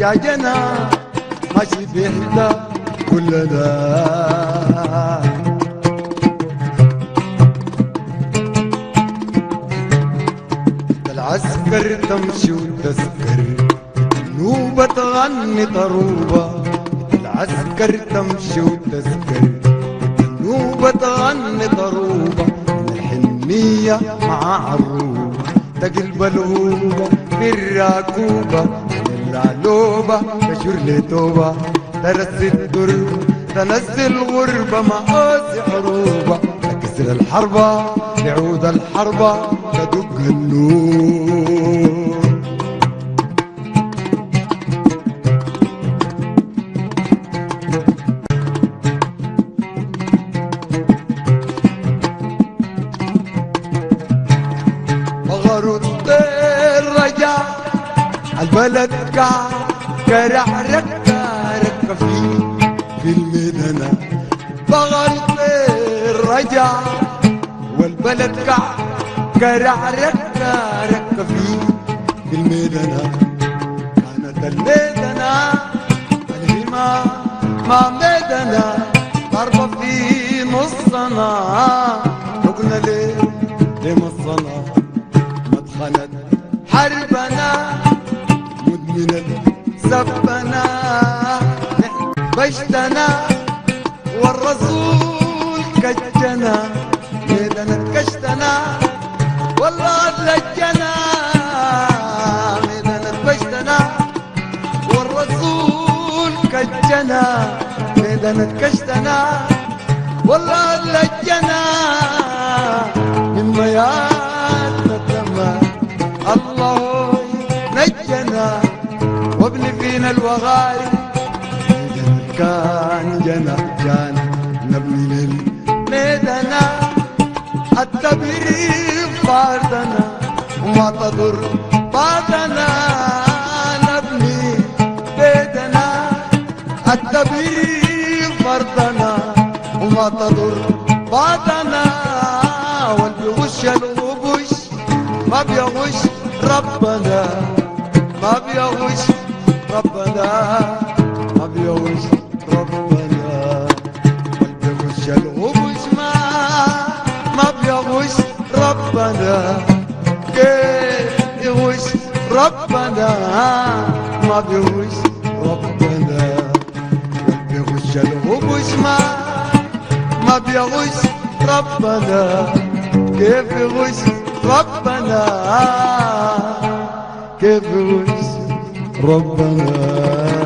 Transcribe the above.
يا جنى ماشي بيحدى كل ده. العسكر تمشي وتسكر نوبة تغني طروبة. العسكر تمشي وتسكر نوبة تغني طروبة. من الحنية مع عروبة تقلب الهوبة بالراكوبة. من العلوبة تشور لتوبة ترسي الدربة تنزل الغربة مقاسي حروبة. تكسر الحربة لعود الحربة تدق النور. بغروا الطير رجع البلد قاع كرع ركة ركة في الميدانة. بغروا الطير رجع والبلد قاع كرع ركة ركة في الميدانة. كانت الميدانة الهمة ما ميدانة ضربة في نصنا. قلنا ليه مصنا مدخنت حربنا مدمنة سبنا بشتنا والرسول كجنا. ميدانة كشتنا والله لجنا. ميدانة بشتنا والرسول كجنا. ميدانة كشتنا والله لجنا. من مياتنا تما الله نجنا وابن فينا الوغايب. كان جنا كان نبني للميدانة التبرير فاردنا وما تضر بعدنا. نبني بيتنا التبرير فردنا وما تضر بعدنا. والبغش الغبش ما بيغش ربنا. ما بيغش ربنا. ما بيغش ربنا. والبغش الغبش ما بيغش ربنا. كيف يغش ربنا ما بيغش ربنا. والبغش الغبش ما بيغش ربنا. كيف يغش ربنا. كيف يغش ربنا.